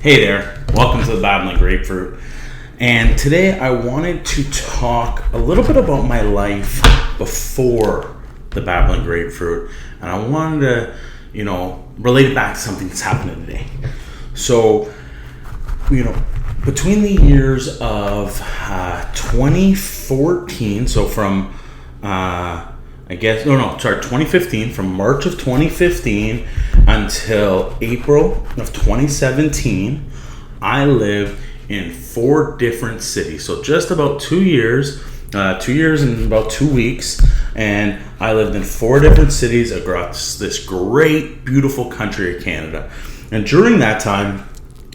Hey there, welcome to the Babbling Grapefruit. And today I wanted to talk a little bit about my life before the Babbling Grapefruit. And I wanted to, relate it back to something that's happening today. So, between the years of 2014, so from 2015, from March of 2015 until April of 2017, I lived in 4 different cities. So just about 2 years, 2 years and about 2 weeks, and I lived in 4 different cities across this great, beautiful country of Canada. And during that time,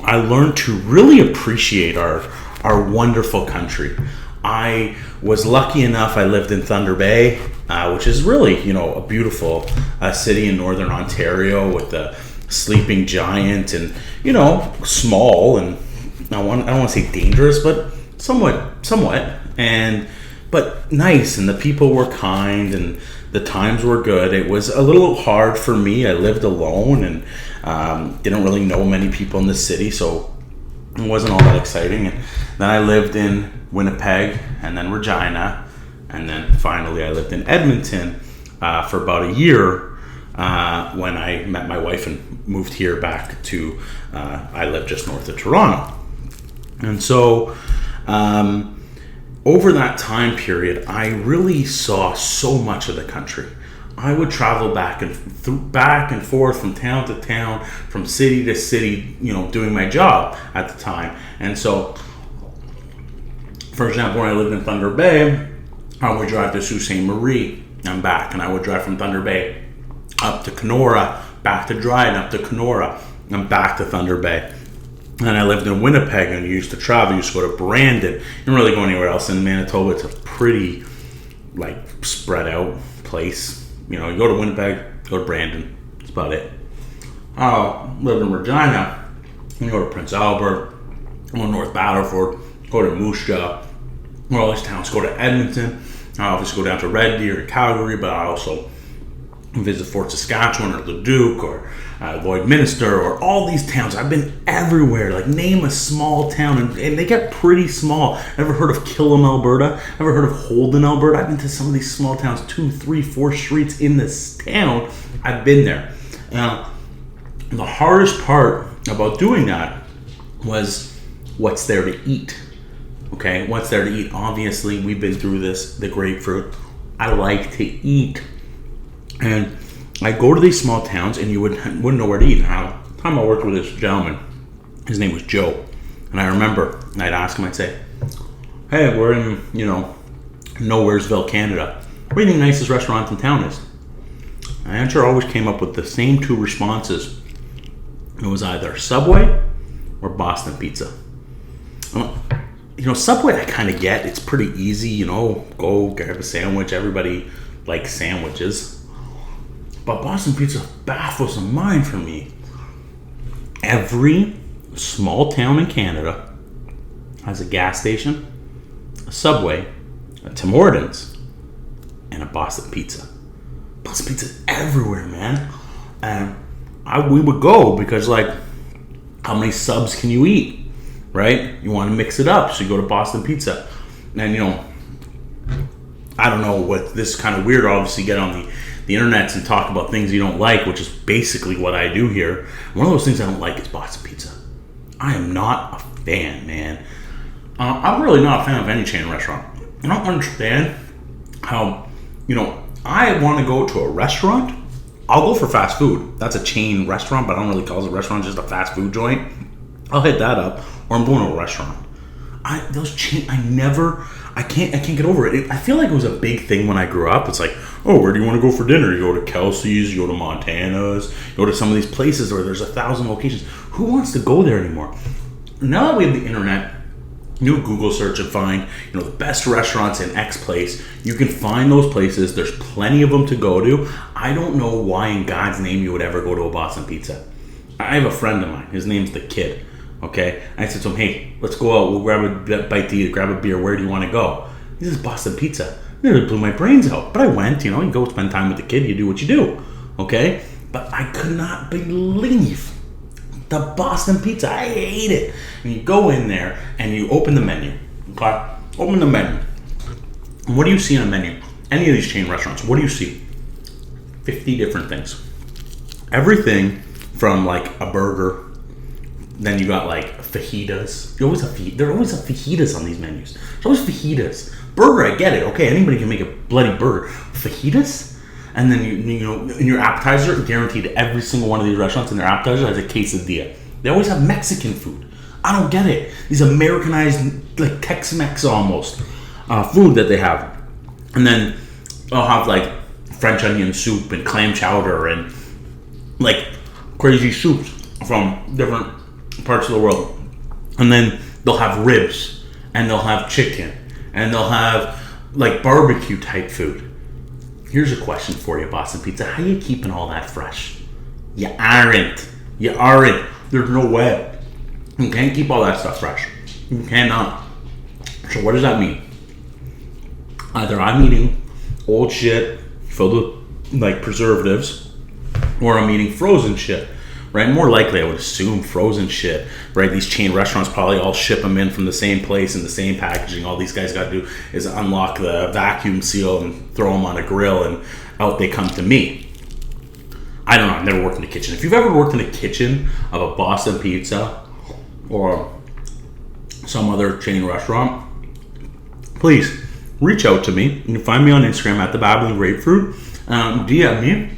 I learned to really appreciate our wonderful country. I was lucky enough, I lived in Thunder Bay, which is really, a beautiful city in northern Ontario with the sleeping giant and, small and I don't want to say dangerous, but somewhat, but nice, and the people were kind and the times were good. It was a little hard for me. I lived alone and didn't really know many people in the city, so it wasn't all that exciting. And then I lived in Winnipeg and then Regina, and then finally I lived in Edmonton for about a year when I met my wife and moved here back to, I live just north of Toronto. And so over that time period, I really saw so much of the country. I would travel back and forth from town to town, from city to city, doing my job at the time. And so, for example, when I lived in Thunder Bay, I would drive to Sault Ste. Marie and back, and I would drive from Thunder Bay up to Kenora, back to Dryden, up to Kenora, and back to Thunder Bay. And I lived in Winnipeg and used to travel. Used to go to Brandon. You don't really go anywhere else in Manitoba. It's a pretty, spread out place. You go to Winnipeg, go to Brandon. That's about it. I lived in Regina. You go to Prince Albert, go to North Battleford, go to Moose Jaw, all these towns. Go to Edmonton. I obviously go down to Red Deer and Calgary, but I also visit Fort Saskatchewan or Leduc or Lloydminster or all these towns. I've been everywhere. Name a small town, and they get pretty small. Ever heard of Killam, Alberta? Ever heard of Holden, Alberta? I've been to some of these small towns, 2, 3, 4 streets in this town. I've been there. The hardest part about doing that was what's there to eat. Okay, what's there to eat? Obviously, we've been through this, the grapefruit. I like to eat. And I go to these small towns, and you wouldn't know where to eat. Now, the time I worked with this gentleman, his name was Joe, and I remember I'd ask him, I'd say, "Hey, we're in, Nowheresville, Canada. What do you think the nicest restaurant in town is?" My answer always came up with the same 2 responses. It was either Subway or Boston Pizza. Subway I kind of get. It's pretty easy, go grab a sandwich. Everybody likes sandwiches. But Boston Pizza baffles the mind for me. Every small town in Canada has a gas station, a Subway, a Tim Hortons, and a Boston Pizza. Boston Pizza's everywhere, man. And we would go because, how many subs can you eat, right? You want to mix it up, so you go to Boston Pizza. And, I don't know what this is kind of weird. Obviously, get on the internet and talk about things you don't like, which is basically what I do here. One of those things I don't like is Boston Pizza. I am not a fan, man. I'm really not a fan of any chain restaurant. I don't understand how, I want to go to a restaurant. I'll go for fast food. That's a chain restaurant, but I don't really call it a restaurant, just a fast food joint. I'll hit that up, or I'm going to a restaurant. I can't get over it. I feel like it was a big thing when I grew up. It's where do you want to go for dinner? You go to Kelsey's, you go to Montana's, you go to some of these places where there's 1,000 locations. Who wants to go there anymore? Now that we have the internet, you Google search and find, the best restaurants in X place. You can find those places. There's plenty of them to go to. I don't know why in God's name you would ever go to a Boston Pizza. I have a friend of mine. His name's The Kid. Okay, I said to him, "Hey, let's go out. We'll grab a bite to eat, grab a beer. Where do you want to go?" He says, "Boston Pizza." It nearly blew my brains out. But I went. You go spend time with the kid. You do what you do. Okay, but I could not believe The Boston pizza, I hate it. And you go in there and you open the menu. Okay? Open the menu. And what do you see on a menu? Any of these chain restaurants, what do you see? 50 different things. Everything from like a burger, then you got like fajitas. There always have fajitas on these menus. There's always fajitas. Burger, I get it. Okay, anybody can make a bloody burger. Fajitas? And then you know, in your appetizer, guaranteed every single one of these restaurants in their appetizer has a quesadilla. They always have Mexican food. I don't get it. These Americanized, like Tex-Mex almost, food that they have. And then they'll have like French onion soup and clam chowder and like crazy soups from different parts of the world. And then they'll have ribs and they'll have chicken and they'll have like barbecue type food. Here's a question for you, Boston Pizza. How are you keeping all that fresh? You aren't. There's no way. You can't keep all that stuff fresh. You cannot. So what does that mean? Either I'm eating old shit filled with like preservatives, or I'm eating frozen shit, right? More likely I would assume frozen shit, right? These chain restaurants probably all ship them in from the same place in the same packaging. All these guys got to do is unlock the vacuum seal and throw them on a grill and out they come to me. I don't know, I've never worked in the kitchen. If you've ever worked in the kitchen of a Boston Pizza or some other chain restaurant, please reach out to me. You can find me on Instagram at the Babbling Grapefruit. DM me,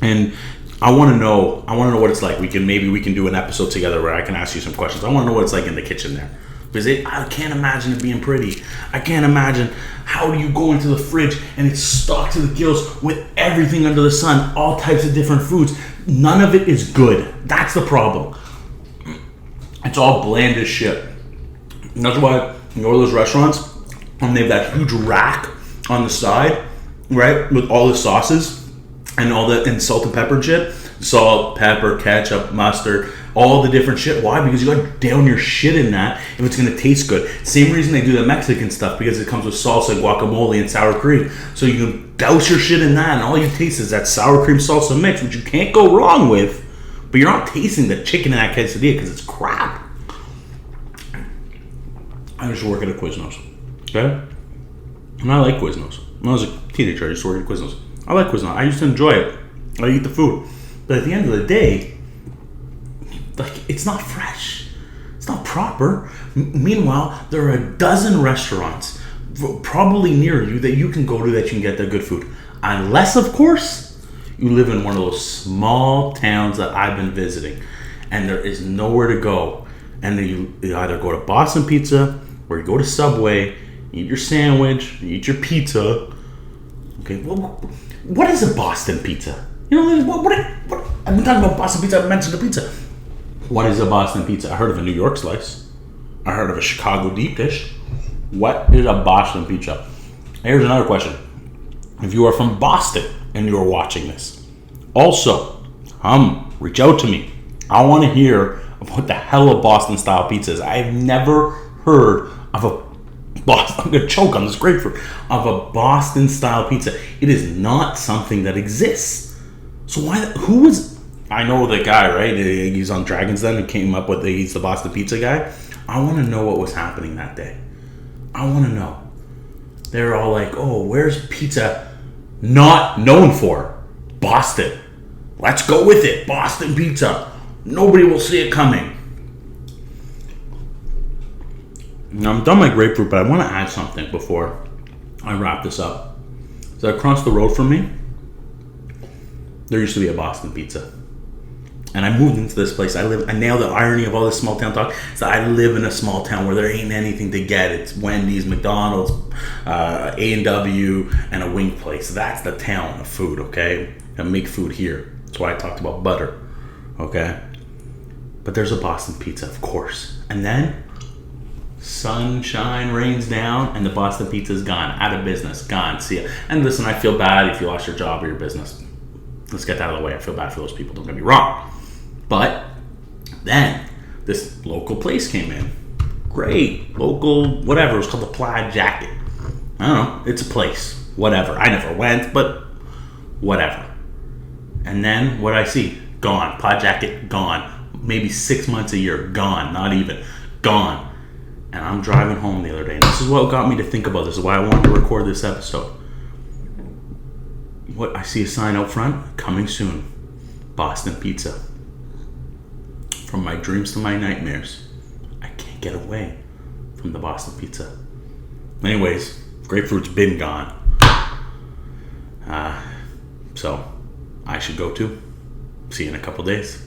and I want to know what it's like. Maybe we can do an episode together where I can ask you some questions. I want to know what it's like in the kitchen there, because I can't imagine it being pretty. I can't imagine how do you go into the fridge and it's stocked to the gills with everything under the sun, all types of different foods. None of it is good. That's the problem. It's all bland as shit. And that's why you go to those restaurants and they have that huge rack on the side, right, with all the sauces and all and salt and pepper and shit. Salt, pepper, ketchup, mustard, all the different shit. Why? Because you gotta down your shit in that if it's gonna taste good. Same reason they do the Mexican stuff, because it comes with salsa, guacamole, and sour cream. So you can douse your shit in that, and all you taste is that sour cream salsa mix, which you can't go wrong with. But you're not tasting the chicken in that quesadilla because it's crap. I used to work at a Quiznos, okay? And I like Quiznos. When I was a teenager, I used to work at Quiznos. I like Quiznos. I used to enjoy it. I eat the food. But at the end of the day, like, it's not fresh. It's not proper. Meanwhile, there are a dozen restaurants probably near you that you can go to that you can get their good food. Unless, of course, you live in one of those small towns that I've been visiting and there is nowhere to go. And then you either go to Boston Pizza or you go to Subway, you eat your sandwich, you eat your pizza. Okay, well, what is a Boston Pizza? You know, what I've been talking about Boston Pizza, I've mentioned the pizza. What is a Boston Pizza? I heard of a New York slice. I heard of a Chicago deep dish. What is a Boston Pizza? Here's another question. If you are from Boston and you are watching this, also, reach out to me. I want to hear of what the hell a Boston style pizza is. I've never heard of a Boston, I'm gonna choke on this grapefruit, of a Boston style pizza. It is not something that exists. So I know the guy, right? He's on Dragon's Den and came up with he's the Boston Pizza guy. I want to know what was happening that day. I want to know. They're all like, oh, where's pizza not known for? Boston. Let's go with it. Boston Pizza. Nobody will see it coming. Now, I'm done my grapefruit, but I want to add something before I wrap this up. So across the road from me, there used to be a Boston Pizza. And I moved into this place. And now the irony of all this small town talk is that I live in a small town where there ain't anything to get. It's Wendy's, McDonald's, A&W, and a wing place. That's the town of food, okay? And make food here. That's why I talked about butter, okay? But there's a Boston Pizza, of course. And then sunshine rains down and the Boston Pizza's gone. Out of business. Gone. See ya. And listen, I feel bad if you lost your job or your business. Let's get that out of the way. I feel bad for those people. Don't get me wrong. But then this local place came in. Great. Local, whatever. It was called the Plaid Jacket. I don't know. It's a place. Whatever. I never went, but whatever. And then what I see? Gone. Plaid Jacket, gone. maybe 6 months a year, gone, not even, gone. And I'm driving home the other day, and this is what got me to think about this. This is why I wanted to record this episode. What I see a sign out front, coming soon, Boston Pizza. From my dreams to my nightmares, I can't get away from the Boston Pizza. Anyways, Grapefruit's been gone. So I should go too. See you in a couple days.